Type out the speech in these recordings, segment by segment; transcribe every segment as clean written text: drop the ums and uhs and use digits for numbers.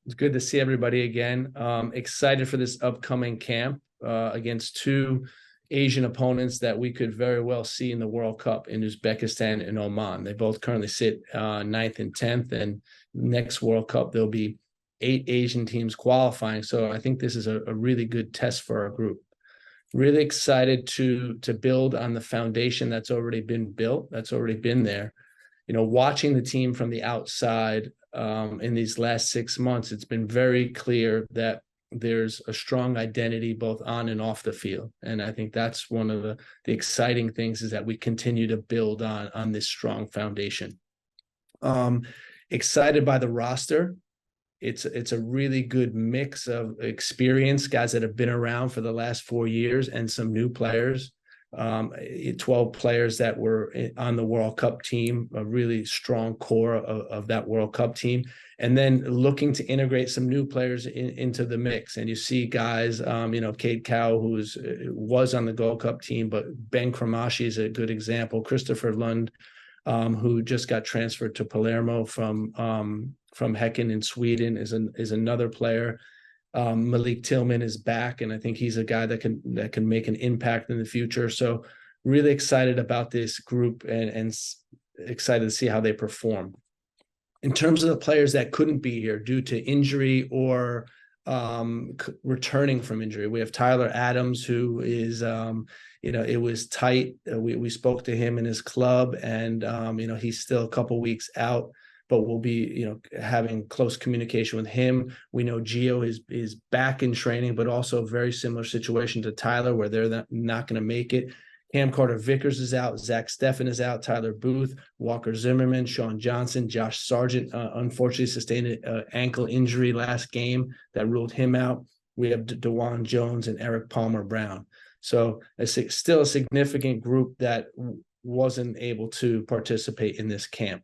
It's good to see everybody again. Excited for this upcoming camp against two Asian opponents that we could very well see in the World Cup in Uzbekistan and Oman. They both currently sit 9th and 10th, and next World Cup there'll be 8 Asian teams qualifying. So I think this is a really good test for our group. Really excited to build on the foundation that's already been built, that's already been there. Watching the team from the outside in these last 6 months, it's been very clear that there's a strong identity both on and off the field. And I think that's one of the exciting things, is that we continue to build on this strong foundation. Excited by the roster. It's a really good mix of experience, guys that have been around for the last 4 years, and some new players. 12 players that were on the World Cup team, a really strong core of that World Cup team, and then looking to integrate some new players into the mix. And you see guys, Cade Cow, who was on the Gold Cup team, but Ben Kramashi is a good example. Christopher Lund, who just got transferred to Palermo from Häcken in Sweden, is another player. Malik Tillman is back, and I think he's a guy that can make an impact in the future. So really excited about this group and excited to see how they perform. In terms of the players that couldn't be here due to injury or returning from injury, we have Tyler Adams, who is, it was tight. We spoke to him in his club, and, he's still a couple weeks out, but we'll be, having close communication with him. We know Gio is back in training, but also a very similar situation to Tyler, where they're not going to make it. Cam Carter-Vickers is out. Zach Steffen is out. Tyler Booth, Walker Zimmerman, Sean Johnson, Josh Sargent, unfortunately sustained an ankle injury last game that ruled him out. We have DeJuan Jones and Eric Palmer Brown. So still a significant group that wasn't able to participate in this camp.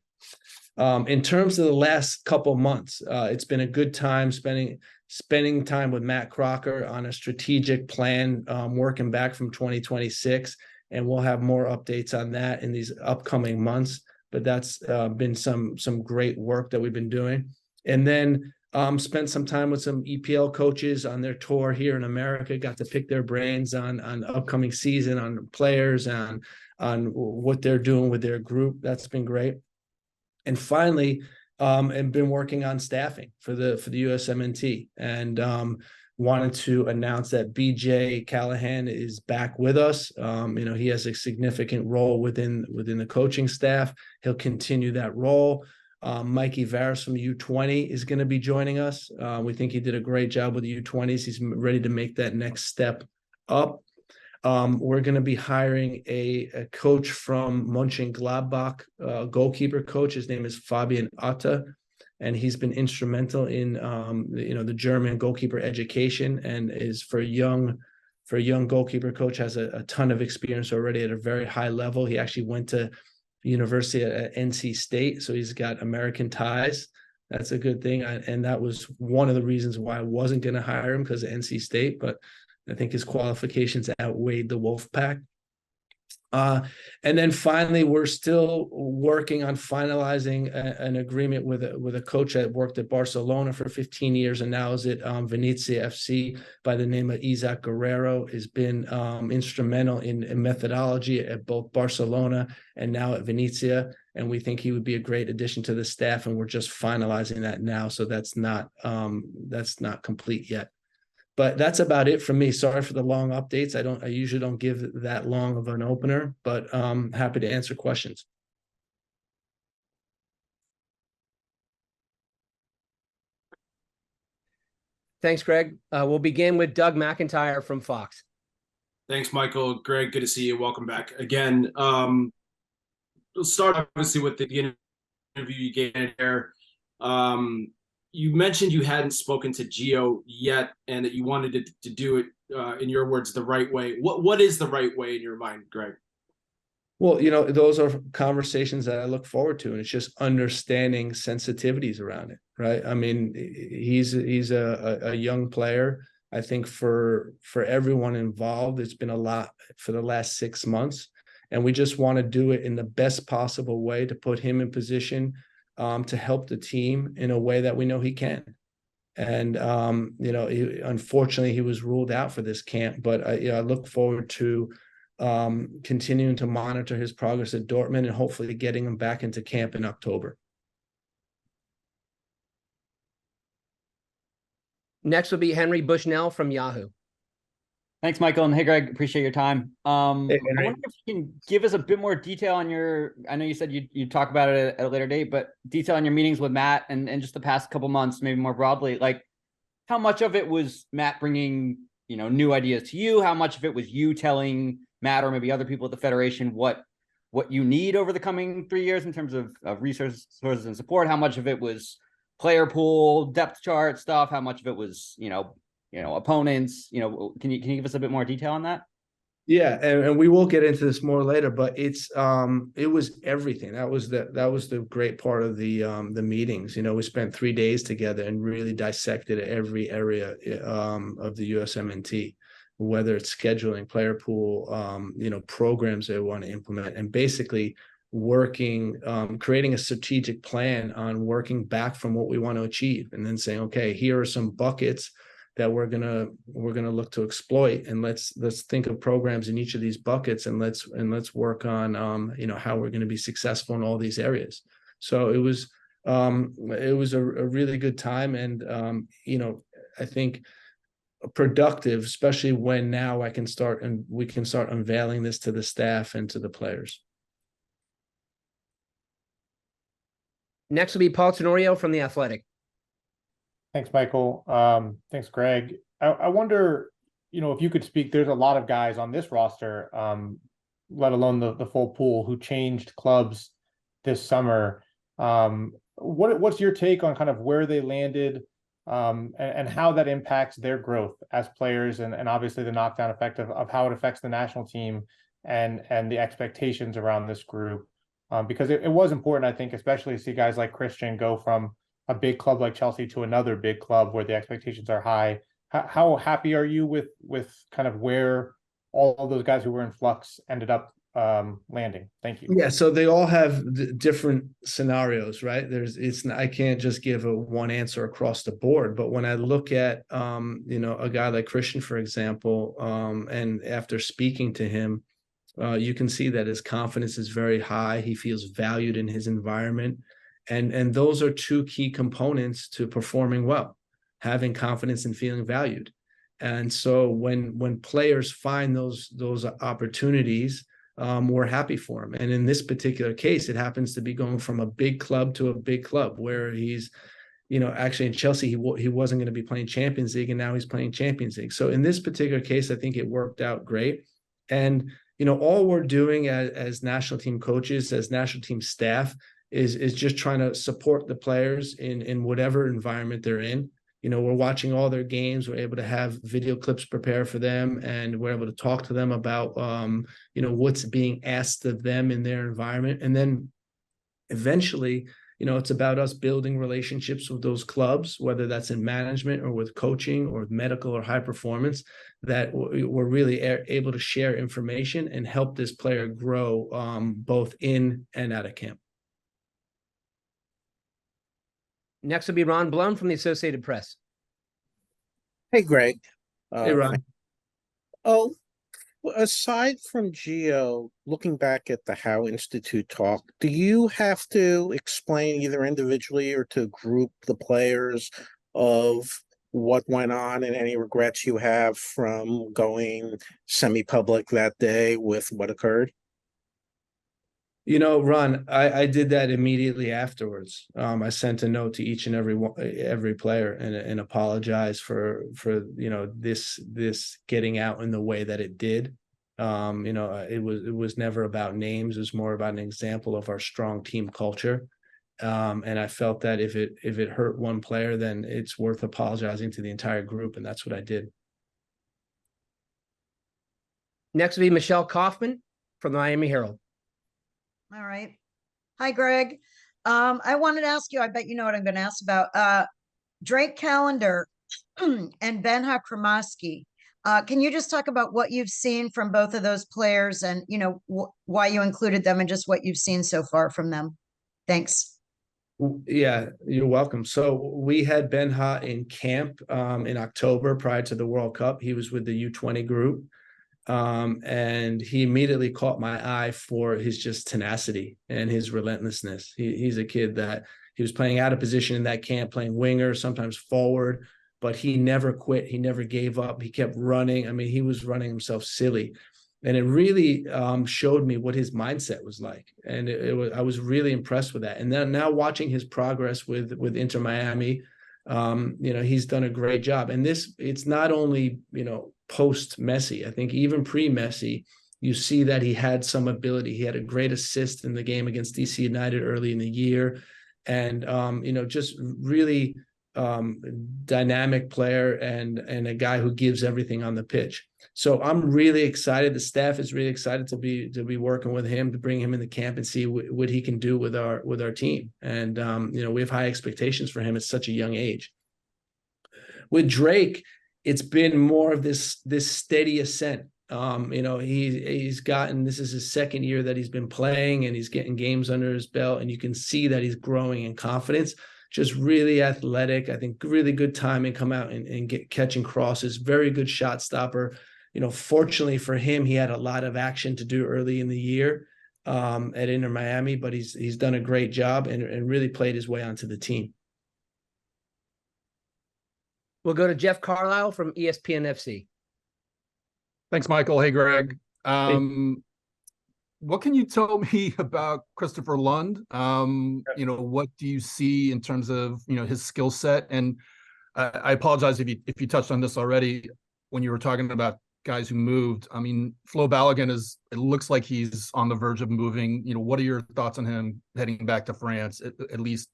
In terms of the last couple months, it's been a good time spending time with Matt Crocker on a strategic plan, working back from 2026, and we'll have more updates on that in these upcoming months. But that's been some great work that we've been doing. And then spent some time with some EPL coaches on their tour here in America, got to pick their brains on upcoming season, on players, on what they're doing with their group. That's been great. And finally, and been working on staffing for the USMNT, and wanted to announce that BJ Callahan is back with us. He has a significant role within the coaching staff. He'll continue that role. Mikey Varis from the U20 is going to be joining us. We think he did a great job with the U20s. He's ready to make that next step up. We're going to be hiring a coach from Mönchengladbach, goalkeeper coach. His name is Fabian Otte, and he's been instrumental in the German goalkeeper education, and is for a young goalkeeper coach, has a ton of experience already at a very high level. He actually went to university at NC State, so he's got American ties. That's a good thing, and that was one of the reasons why I wasn't going to hire him, because of NC State, but I think his qualifications outweighed the Wolfpack. And then finally, we're still working on finalizing an agreement with a coach that worked at Barcelona for 15 years and now is at Venezia FC by the name of Isaac Guerrero. Has been instrumental in methodology at both Barcelona and now at Venezia. And we think he would be a great addition to the staff, and we're just finalizing that now. So that's not complete yet. But that's about it from me. Sorry for the long updates. I usually don't give that long of an opener, but happy to answer questions. Thanks, Greg. We'll begin with Doug McIntyre from Fox. Thanks, Michael. Greg, good to see you. Welcome back again. We'll start obviously with the interview you gave there. You mentioned you hadn't spoken to Gio yet, and that you wanted to do it, in your words, the right way. What is the right way in your mind, Greg? Well, those are conversations that I look forward to, and it's just understanding sensitivities around it, right? I mean, he's a young player. I think for everyone involved, it's been a lot for the last 6 months, and we just want to do it in the best possible way to put him in position to help the team in a way that we know he can. And unfortunately, he was ruled out for this camp. But I look forward to continuing to monitor his progress at Dortmund and hopefully getting him back into camp in October. Next will be Henry Bushnell from Yahoo. Thanks, Michael. And hey, Greg, appreciate your time. Hey, I wonder if you can give us a bit more detail on I know you said you'd talk about it at a later date, but detail on your meetings with Matt and just the past couple months, maybe more broadly, like how much of it was Matt bringing, new ideas to you? How much of it was you telling Matt or maybe other people at the Federation what you need over the coming 3 years in terms of resources and support? How much of it was player pool, depth chart stuff? How much of it was, opponents? Can you give us a bit more detail on that? Yeah, and we will get into this more later, but it was everything. That was the great part of the meetings. We spent 3 days together and really dissected every area of the USMNT, whether it's scheduling, player pool, programs they want to implement, and basically working, creating a strategic plan on working back from what we want to achieve, and then saying, okay, here are some buckets that we're gonna look to exploit, and let's think of programs in each of these buckets, and let's work on how we're going to be successful in all these areas. So it was a really good time, and I think productive, especially when now we can start unveiling this to the staff and to the players. Next will be Paul Tenorio from The Athletic. Thanks, Michael. Thanks, Greg. I wonder, if you could speak, there's a lot of guys on this roster, let alone the full pool, who changed clubs this summer. What's your take on kind of where they landed and how that impacts their growth as players, and obviously the knockdown effect of how it affects the national team and the expectations around this group? Because it was important, I think, especially to see guys like Christian go from a big club like Chelsea to another big club where the expectations are high. How happy are you with kind of where all of those guys who were in flux ended up landing? Thank you. Yeah, so they all have different scenarios, right? I can't just give a one answer across the board, but when I look at a guy like Christian, for example, and after speaking to him, you can see that his confidence is very high. He feels valued in his environment. And those are two key components to performing well, having confidence and feeling valued. And so when players find those opportunities, we're happy for him. And in this particular case, it happens to be going from a big club to a big club where he's, actually in Chelsea, he wasn't going to be playing Champions League, and now he's playing Champions League. So in this particular case, I think it worked out great. And, all we're doing as national team coaches, as national team staff, is just trying to support the players in whatever environment they're in. We're watching all their games. We're able to have video clips prepared for them, and we're able to talk to them about, what's being asked of them in their environment. And then eventually, it's about us building relationships with those clubs, whether that's in management or with coaching or with medical or high performance, that we're really able to share information and help this player grow both in and out of camp. Next will be Ron Blum from the Associated Press. Hey, Greg. Hey, Ron. Aside from Gio, looking back at the Howe Institute talk, do you have to explain either individually or to group the players of what went on and any regrets you have from going semi-public that day with what occurred? Ron, I did that immediately afterwards. I sent a note to each and every player and apologized for this getting out in the way that it did. It was never about names. It was more about an example of our strong team culture. And I felt that if it hurt one player, then it's worth apologizing to the entire group, and that's what I did. Next will be Michelle Kaufman from the Miami Herald. All right. Hi, Greg. I wanted to ask you, I bet you know what I'm going to ask about. Drake Callender and Ben Hakramasky. Can you just talk about what you've seen from both of those players and, why you included them and just what you've seen so far from them? Thanks. Yeah, you're welcome. So we had Benha in camp in October prior to the World Cup. He was with the U20 group. And he immediately caught my eye for his just tenacity and his relentlessness. He's a kid that he was playing out of position in that camp, playing winger, sometimes forward, but he never quit. He never gave up. He kept running. I mean, he was running himself silly. And it really showed me what his mindset was like. And I was really impressed with that. And then now watching his progress with Inter Miami, he's done a great job. And it's not only, post Messi. I think even pre Messi, you see that he had some ability. He had a great assist in the game against DC United early in the year. And, just really dynamic player and a guy who gives everything on the pitch. So I'm really excited. The staff is really excited to be working with him, to bring him in the camp and see what he can do with our team. And we have high expectations for him at such a young age. With Drake, it's been more of this steady ascent. He's gotten, this is his second year that he's been playing, and he's getting games under his belt, and you can see that he's growing in confidence. Just really athletic. I think really good timing, come out and get catching crosses. Very good shot stopper. Fortunately for him, he had a lot of action to do early in the year at Inter Miami, but he's done a great job and really played his way onto the team. We'll go to Jeff Carlisle from ESPN FC. Thanks, Michael. Hey, Greg. What can you tell me about Christopher Lund? What do you see in terms of, his skill set? And I apologize if you touched on this already when you were talking about guys who moved. I mean, Flo Balogun it looks like he's on the verge of moving. What are your thoughts on him heading back to France? At least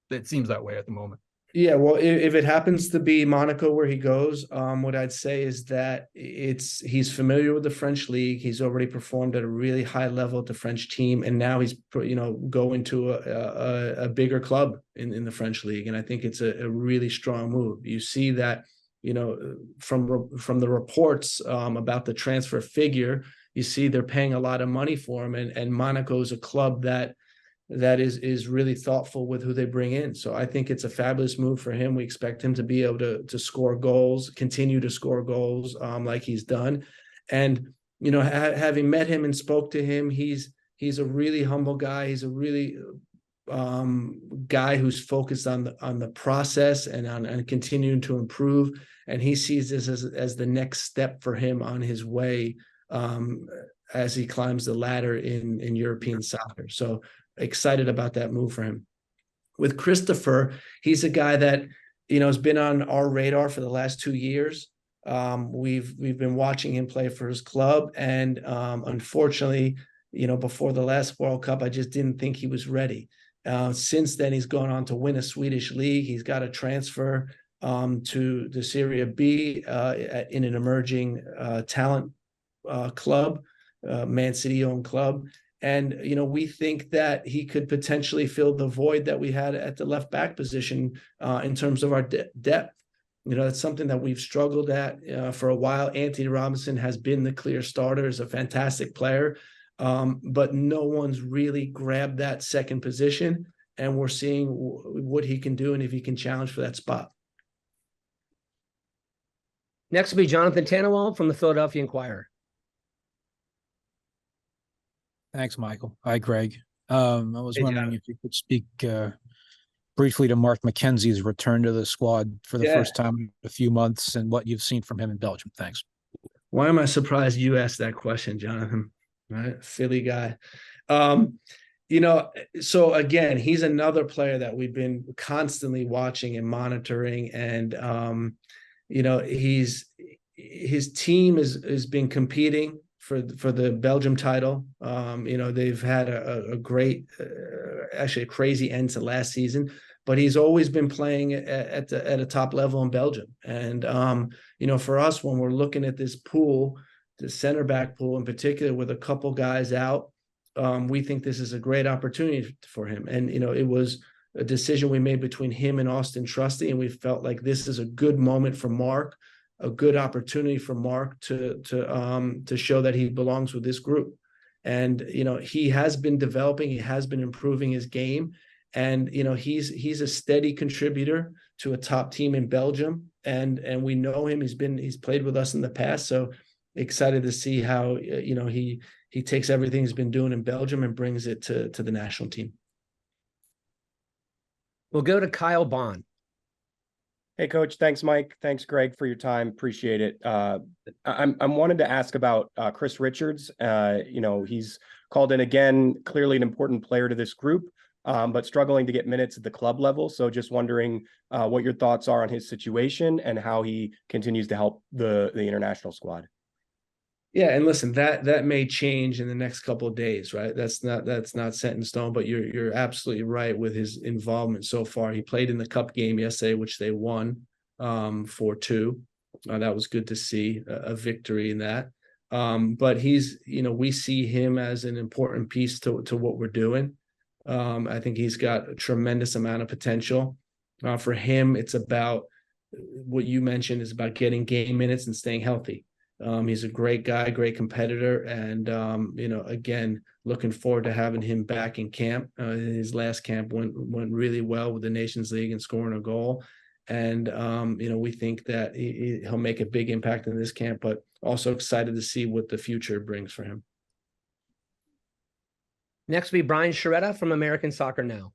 it seems that way at the moment. Yeah, well, if it happens to be Monaco where he goes, what I'd say is that he's familiar with the French league. He's already performed at a really high level at the French team, and now he's going to a bigger club in the French league, and I think it's a really strong move. You see that from the reports about the transfer figure, you see they're paying a lot of money for him, and Monaco is a club that is really thoughtful with who they bring in. So I think it's a fabulous move for him. We expect him to be able to score goals, continue to score goals like he's done. And, having met him and spoke to him, he's a really humble guy. He's a really guy who's focused on the process and on continuing to improve. And he sees this as the next step for him on his way as he climbs the ladder in European soccer. So excited about that move for him. With Christopher, he's a guy that has been on our radar for the last 2 years. We've been watching him play for his club, and unfortunately, before the last World Cup, I just didn't think he was ready. Since then, he's gone on to win a Swedish league. He's got a transfer to the Serie B in an emerging talent club, Man City-owned club. And, we think that he could potentially fill the void that we had at the left back position in terms of our depth. That's something that we've struggled at for a while. Anthony Robinson has been the clear starter, is a fantastic player, but no one's really grabbed that second position. And we're seeing what he can do and if he can challenge for that spot. Next will be Jonathan Tannenwald from the Philadelphia Inquirer. Thanks, Michael. Hi, Greg. I was wondering if you could speak briefly to Mark McKenzie's return to the squad for the first time in a few months and what you've seen from him in Belgium. Thanks. Why am I surprised you asked that question, Jonathan? Right? Philly guy. So again, he's another player that we've been constantly watching and monitoring. And, his team has been competing for the Belgium title. They've had a great, actually a crazy end to last season, but he's always been playing at a top level in Belgium. And, for us, when we're looking at this pool, the center back pool in particular, with a couple guys out, we think this is a great opportunity for him. And, it was a decision we made between him and Austin Trusty, and we felt like this is a good moment for Mark, a good opportunity for Mark to show that he belongs with this group. And, he has been developing, he has been improving his game. And he's a steady contributor to a top team in Belgium, and we know him. He's played with us in the past, so excited to see how he takes everything he's been doing in Belgium and brings it to the national team. We'll go to Kyle Bond. Hey, Coach. Thanks, Mike. Thanks, Greg, for your time. Appreciate it. I'm wanted to ask about Chris Richards. He's called in again, clearly an important player to this group, but struggling to get minutes at the club level. So just wondering what your thoughts are on his situation and how he continues to help the international squad. Yeah, and listen, that may change in the next couple of days, right? That's not set in stone, but you're absolutely right with his involvement so far. He played in the cup game yesterday, which they won 4-2. That was good to see a victory in that. But we see him as an important piece to what we're doing. I think he's got a tremendous amount of potential. For him, it's about what you mentioned, is about getting game minutes and staying healthy. He's a great guy, great competitor, and again, looking forward to having him back in camp. His last camp went really well with the Nations League and scoring a goal, and we think that he'll make a big impact in this camp. But also excited to see what the future brings for him. Next will be Brian Sciaretta from American Soccer Now.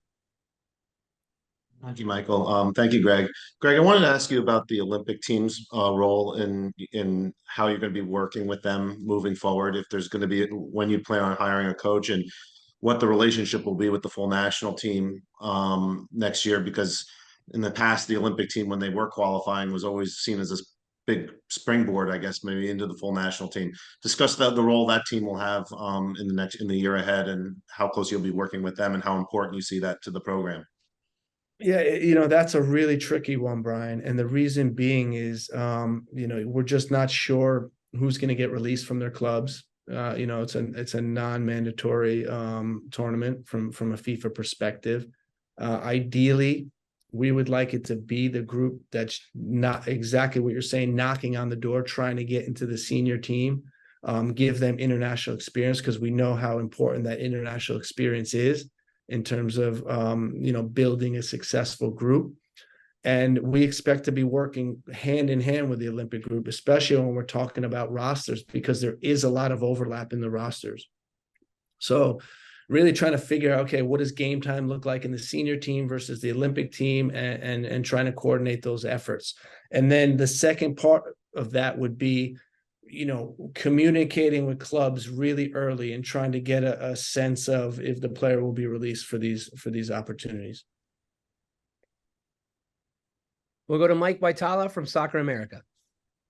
Thank you, Michael. Thank you, Greg. Greg, I wanted to ask you about the Olympic team's role in how you're going to be working with them moving forward. If there's going to be, when you plan on hiring a coach, and what the relationship will be with the full national team next year. Because in the past, the Olympic team, when they were qualifying, was always seen as this big springboard, I guess, maybe into the full national team. Discuss the role that team will have in the year ahead, and how close you'll be working with them, and how important you see that to the program. Yeah, that's a really tricky one, Brian. And the reason being is, we're just not sure who's going to get released from their clubs. It's a non-mandatory tournament from a FIFA perspective. Ideally, we would like it to be the group that's not exactly what you're saying, knocking on the door, trying to get into the senior team, give them international experience, because we know how important that international experience is in terms of building a successful group. And we expect to be working hand in hand with the Olympic group, especially when we're talking about rosters, because there is a lot of overlap in the rosters. So really trying to figure out, okay, what does game time look like in the senior team versus the Olympic team, and trying to coordinate those efforts. And then the second part of that would be, communicating with clubs really early and trying to get a sense of if the player will be released for these opportunities. We'll go to Mike Vitala from Soccer America.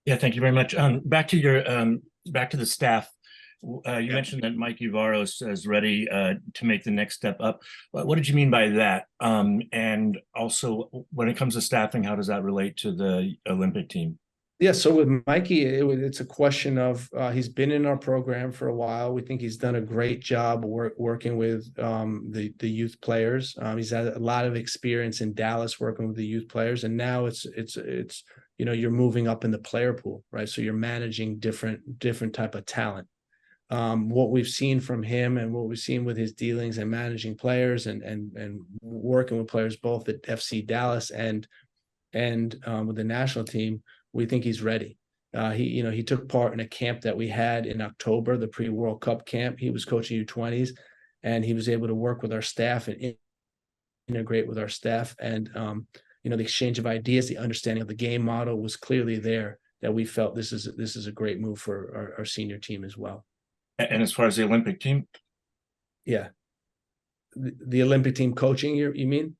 Yeah, thank you very much. Back to the staff. You mentioned that Mike Uvaros is ready to make the next step up. What did you mean by that? And also, when it comes to staffing, how does that relate to the Olympic team? Yeah, so with Mikey, it's a question of he's been in our program for a while. We think he's done a great job working with the youth players. He's had a lot of experience in Dallas working with the youth players, and now it's you're moving up in the player pool, right? So you're managing different type of talent. What we've seen from him and what we've seen with his dealings and managing players and working with players both at FC Dallas and with the national team, we think he's ready. He took part in a camp that we had in October, the pre-World Cup camp. He was coaching U20s, and he was able to work with our staff and integrate with our staff. And the exchange of ideas, the understanding of the game model was clearly there. That we felt this is a great move for our senior team as well. And as far as the Olympic team, yeah, the Olympic team coaching, you mean?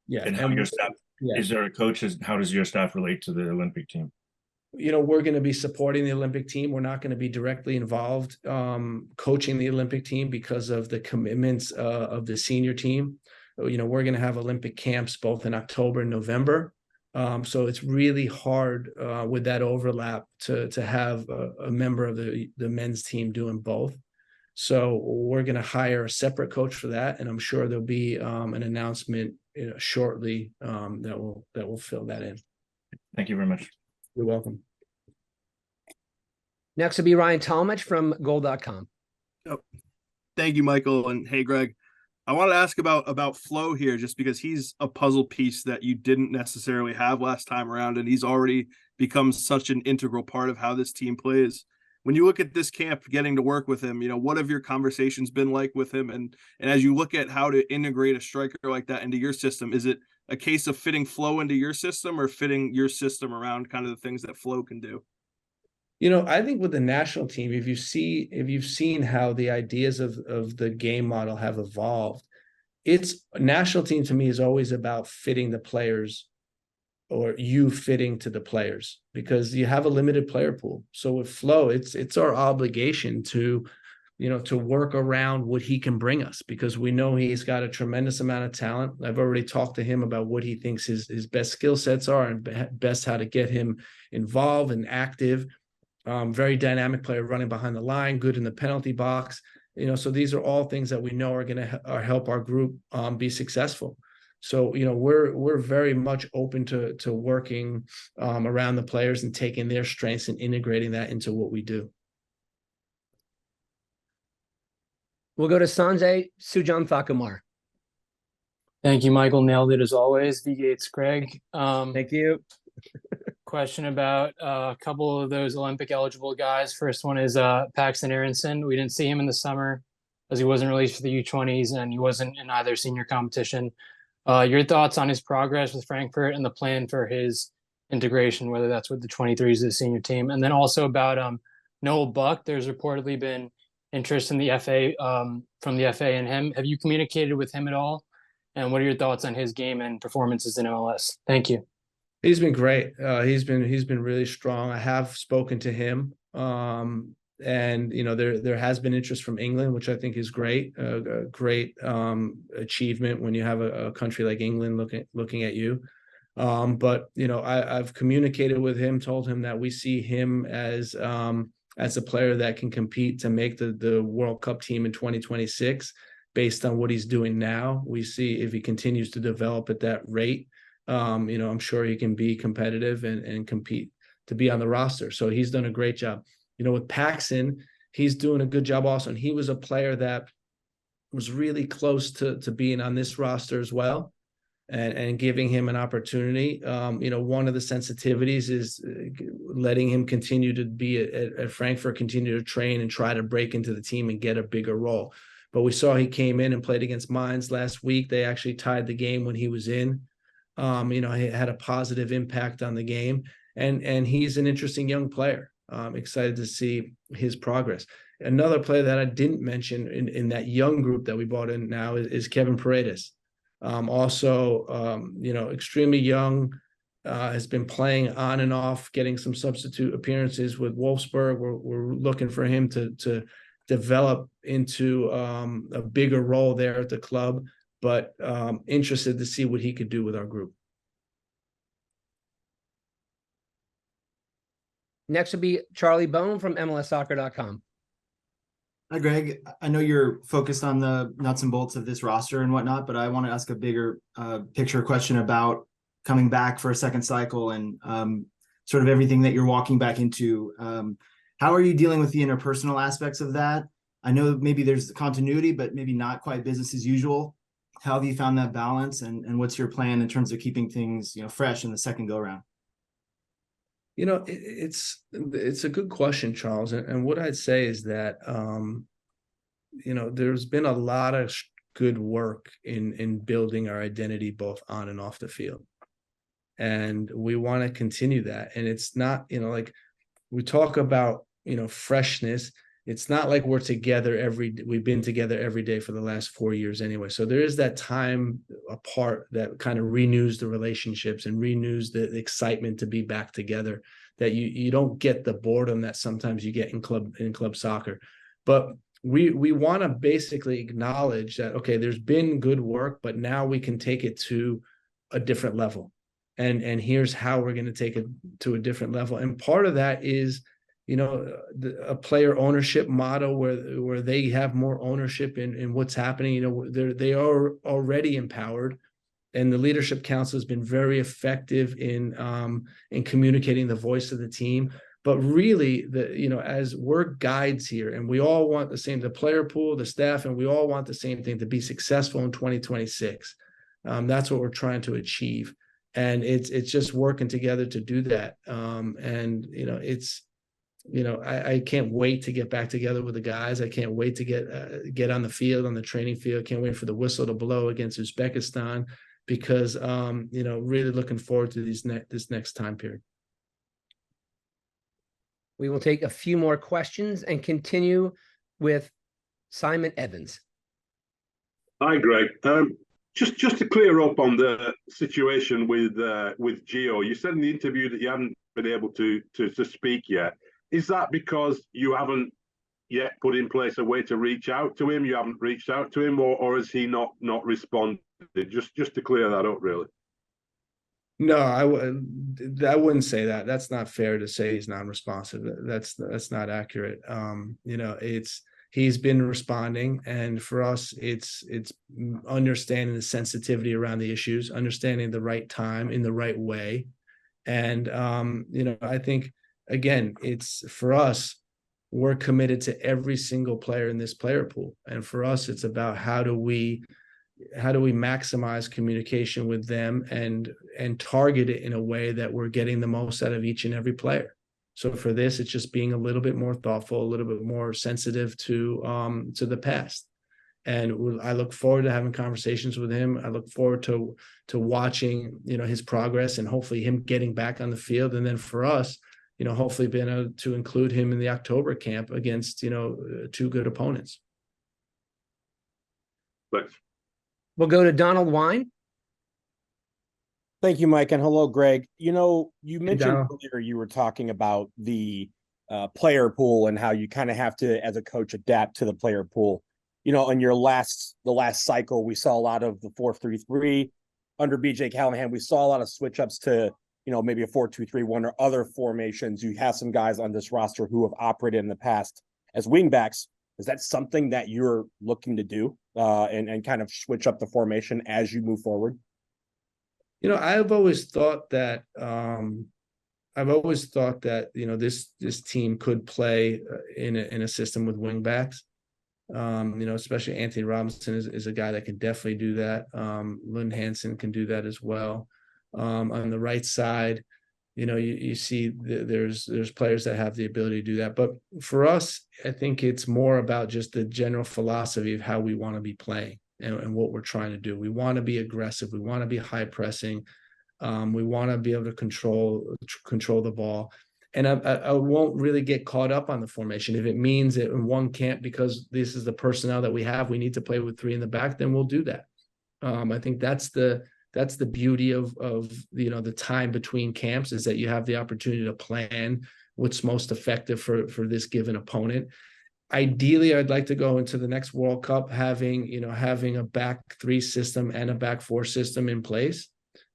Yeah. And how your staff. Yeah. Is there a coach? How does your staff relate to the Olympic team? We're going to be supporting the Olympic team. We're not going to be directly involved coaching the Olympic team because of the commitments of the senior team. We're going to have Olympic camps both in October and November. So it's really hard with that overlap to have a member of the men's team doing both. So we're going to hire a separate coach for that, and I'm sure there'll be an announcement shortly that will fill that in. Thank you very much. You're welcome. Next will be Ryan Talmadge from Goal.com. Oh, thank you, Michael, and hey, Greg. I want to ask about Flo here, just because he's a puzzle piece that you didn't necessarily have last time around, and he's already become such an integral part of how this team plays. When you look at this camp, getting to work with him, what have your conversations been like with him? And as you look at how to integrate a striker like that into your system, is it a case of fitting Flo into your system or fitting your system around kind of the things that Flo can do? I think with the national team, if you've seen how the ideas of the game model have evolved, it's national team to me is always about fitting the players, or you fitting to the players, because you have a limited player pool. So with Flo, it's our obligation to work around what he can bring us, because we know he's got a tremendous amount of talent. I've already talked to him about what he thinks his best skill sets are and best how to get him involved and active. Very dynamic player, running behind the line, good in the penalty box. So these are all things that we know are going to help our group be successful. So we're very much open to working around the players and taking their strengths and integrating that into what we do. We'll go to Sanjay Sujan Thakumar. Thank you, Michael. Nailed it as always. V Gates, Greg. Thank you. Question about a couple of those Olympic eligible guys. First one is Paxton Aronson. We didn't see him in the summer as he wasn't released for the U20s and he wasn't in either senior competition. Your thoughts on his progress with Frankfurt and the plan for his integration, whether that's with the 23s of the senior team. And then also about Noel Buck. There's reportedly been interest in the FA from the FA and him. Have you communicated with him at all? And what are your thoughts on his game and performances in MLS? Thank you. He's been great. He's been really strong. I have spoken to him, and there has been interest from England, which I think is great. A great achievement when you have a country like England looking at you. But I've communicated with him, told him that we see him as a player that can compete to make the World Cup team in 2026, based on what he's doing now. We see if he continues to develop at that rate. I'm sure he can be competitive and compete to be on the roster. So he's done a great job. With Paxton, he's doing a good job also. And he was a player that was really close to being on this roster as well, and giving him an opportunity. One of the sensitivities is letting him continue to be at Frankfurt, continue to train and try to break into the team and get a bigger role. But we saw he came in and played against Mainz last week. They actually tied the game when he was in. He had a positive impact on the game, and he's an interesting young player. I'm excited to see his progress. Another player that I didn't mention in that young group that we brought in now is Kevin Paredes. Extremely young, has been playing on and off, getting some substitute appearances with Wolfsburg. We're looking for him to develop into a bigger role there at the club. But interested to see what he could do with our group. Next would be Charlie Bone from MLSsoccer.com. Hi, Greg. I know you're focused on the nuts and bolts of this roster and whatnot, but I want to ask a bigger picture question about coming back for a second cycle and sort of everything that you're walking back into. How are you dealing with the interpersonal aspects of that? I know maybe there's continuity, but maybe not quite business as usual. How have you found that balance, and what's your plan in terms of keeping things, fresh in the second go round? It's a good question, Charles. And what I'd say is that, there's been a lot of good work in building our identity, both on and off the field. And we want to continue that. And it's not, like we talk about, freshness. It's not like we've been together every day for the last 4 years anyway. So there is that time apart that kind of renews the relationships and renews the excitement to be back together, that you don't get the boredom that sometimes you get in club soccer. But we want to basically acknowledge that, okay, there's been good work, but now we can take it to a different level. And here's how we're going to take it to a different level. And part of that is, a player ownership model where they have more ownership in what's happening. They are already empowered, and the leadership council has been very effective in communicating the voice of the team. But really, as we're guides here, and we all want the same, the player pool, the staff, and we all want the same thing, to be successful in 2026. That's what we're trying to achieve. And it's just working together to do that. I can't wait to get back together with the guys. I can't wait to get on the field, on the training field. Can't wait for the whistle to blow against Uzbekistan, because really looking forward to this next time period. We will take a few more questions and continue with Simon Evans. Hi, Greg. Just to clear up on the situation with Gio, you said in the interview that you haven't been able to speak yet. Is that because you haven't yet put in place a way to reach out to him? You haven't reached out to him, or has he not responded? Just to clear that up, really. No, I wouldn't say that. That's not fair to say he's non-responsive. That's not accurate. He's been responding, and for us, it's understanding the sensitivity around the issues, understanding the right time in the right way, and I think, again, it's for us, we're committed to every single player in this player pool, and for us, it's about how do we maximize communication with them and target it in a way that we're getting the most out of each and every player. So for this, it's just being a little bit more thoughtful, a little bit more sensitive to the past. And I look forward to having conversations with him. I look forward to watching, his progress, and hopefully him getting back on the field. And then for us, hopefully being able to include him in the October camp against, two good opponents. Thanks. We'll go to Donald Wine. Thank you, Mike, and hello, Greg. You mentioned Donald. earlier you were talking about the player pool and how you kind of have to, as a coach, adapt to the player pool. In the last cycle, we saw a lot of the 4-3-3 under BJ Callahan. We saw a lot of switch ups to maybe a 4-2-3-1 or other formations. You have some guys on this roster who have operated in the past as wingbacks. Is that something that you're looking to do and kind of switch up the formation as you move forward? I've always thought that this team could play in a system with wingbacks. Especially Anthony Robinson is a guy that can definitely do that. Lund Hansen can do that as well. On the right side, you see there's players that have the ability to do that. But for us, I think it's more about just the general philosophy of how we want to be playing and what we're trying to do. We want to be aggressive. We want to be high pressing. We want to be able to control the ball. And I won't really get caught up on the formation. If it means that in one camp, because this is the personnel that we have, we need to play with three in the back, then we'll do that. I think that's the beauty of the time between camps, is that you have the opportunity to plan what's most effective for this given opponent. Ideally, I'd like to go into the next World Cup having a back three system and a back four system in place,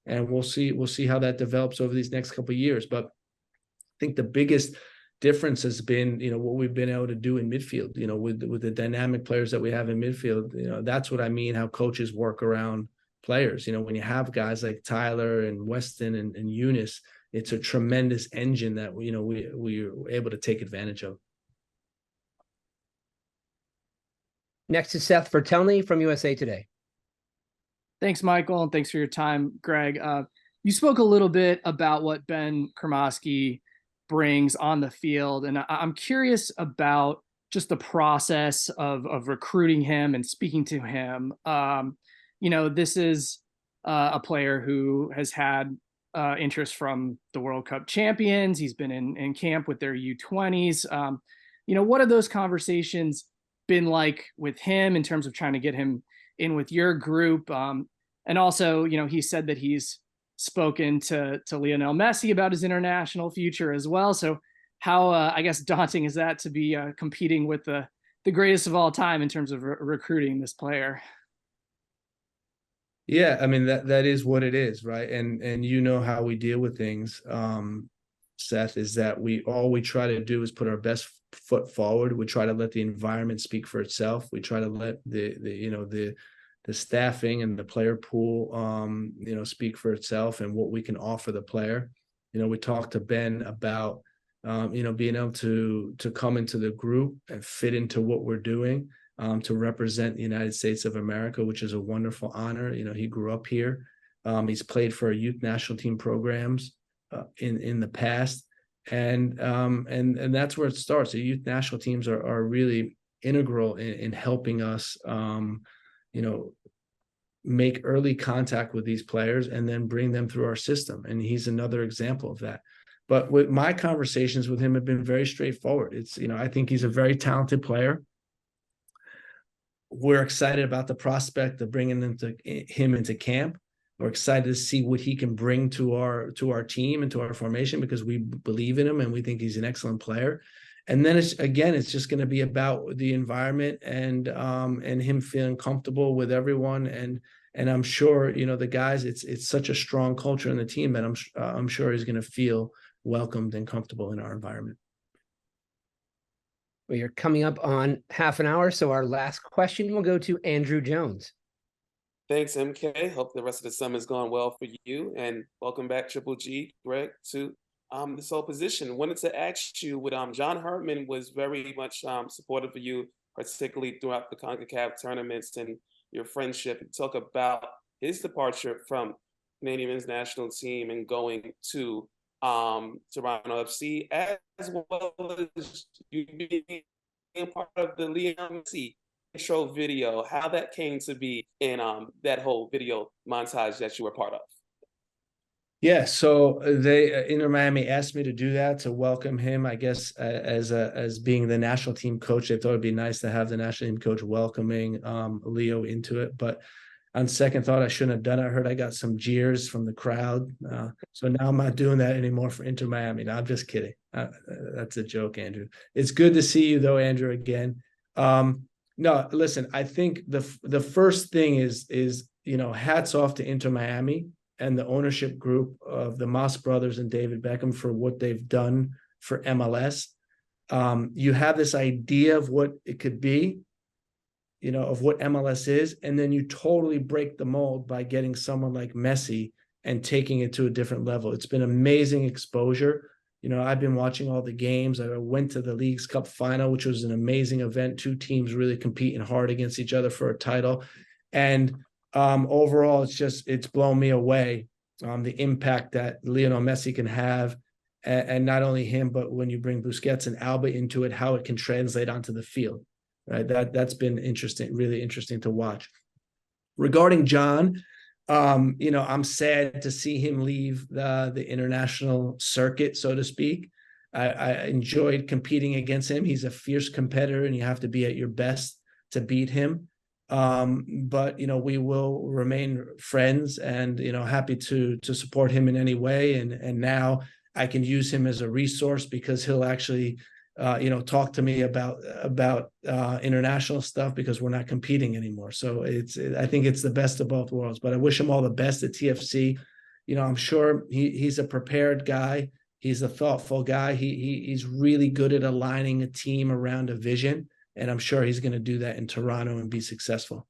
and we'll see how that develops over these next couple of years. But I think the biggest difference has been what we've been able to do in midfield. With the dynamic players that we have in midfield. That's what I mean. How coaches work around players. When you have guys like Tyler and Weston and Eunice, it's a tremendous engine that we were able to take advantage of. Next is Seth Vertelny from USA Today. Thanks, Michael, and thanks for your time, Greg. You spoke a little bit about what Ben Kremasky brings on the field, and I'm curious about just the process of recruiting him and speaking to him. This is a player who has had interest from the World Cup champions. He's been in camp with their U20s. What have those conversations been like with him in terms of trying to get him in with your group? And also, he said that he's spoken to Lionel Messi about his international future as well. So how, I guess, daunting is that to be competing with the greatest of all time in terms of recruiting this player? Yeah, I mean, that is what it is, right? And how we deal with things, Seth, is that all we try to do is put our best foot forward. We try to let the environment speak for itself. We try to let the staffing and the player pool speak for itself and what we can offer the player. We talked to Ben about being able to come into the group and fit into what we're doing, to represent the United States of America, which is a wonderful honor. He grew up here. He's played for youth national team programs in the past, and that's where it starts. The youth national teams are really integral in helping us, make early contact with these players and then bring them through our system. And he's another example of that. But with my conversations with him have been very straightforward. It's, I think he's a very talented player. We're excited about the prospect of bringing him into camp. We're excited to see what he can bring to our team and to our formation, because we believe in him and we think he's an excellent player. And then it's just going to be about the environment and him feeling comfortable with everyone. And I'm sure, the guys, it's such a strong culture in the team that I'm sure he's going to feel welcomed and comfortable in our environment. We are coming up on half an hour, so our last question will go to Andrew Jones. Thanks, MK. Hope the rest of the summer's gone well for you, and welcome back, Triple G, Greg, to this whole position. Wanted to ask you, with John Herman was very much supportive of you, particularly throughout the CONCACAF tournaments and your friendship. Talk about his departure from Canadian men's national team and going to Toronto FC, as well as you being part of the Lionel Messi intro video, how that came to be in that whole video montage that you were part of. Yeah, so Inter Miami asked me to do that, to welcome him, I guess, as being the national team coach. They thought it'd be nice to have the national team coach welcoming Leo into it. But on second thought, I shouldn't have done it. I heard I got some jeers from the crowd. So now I'm not doing that anymore for Inter Miami. No, I'm just kidding. That's a joke, Andrew. It's good to see you, though, Andrew, again. No, listen, I think the first thing is hats off to Inter Miami and the ownership group of the Moss brothers and David Beckham for what they've done for MLS. You have this idea of what it could be, of what MLS is, and then you totally break the mold by getting someone like Messi and taking it to a different level. It's been amazing exposure. I've been watching all the games. I went to the Leagues Cup final, which was an amazing event. Two teams really competing hard against each other for a title. And overall, it's blown me away, the impact that Lionel Messi can have. And not only him, but when you bring Busquets and Alba into it, how it can translate onto the field. Right. That's been interesting, really interesting to watch. Regarding John, I'm sad to see him leave the international circuit, so to speak. I enjoyed competing against him. He's a fierce competitor, and you have to be at your best to beat him. But we will remain friends, and happy to support him in any way. And now I can use him as a resource, because he'll actually talk to me about international stuff, because we're not competing anymore. So I think it's the best of both worlds. But I wish him all the best at TFC. I'm sure he's a prepared guy. He's a thoughtful guy. He's really good at aligning a team around a vision, and I'm sure he's going to do that in Toronto and be successful.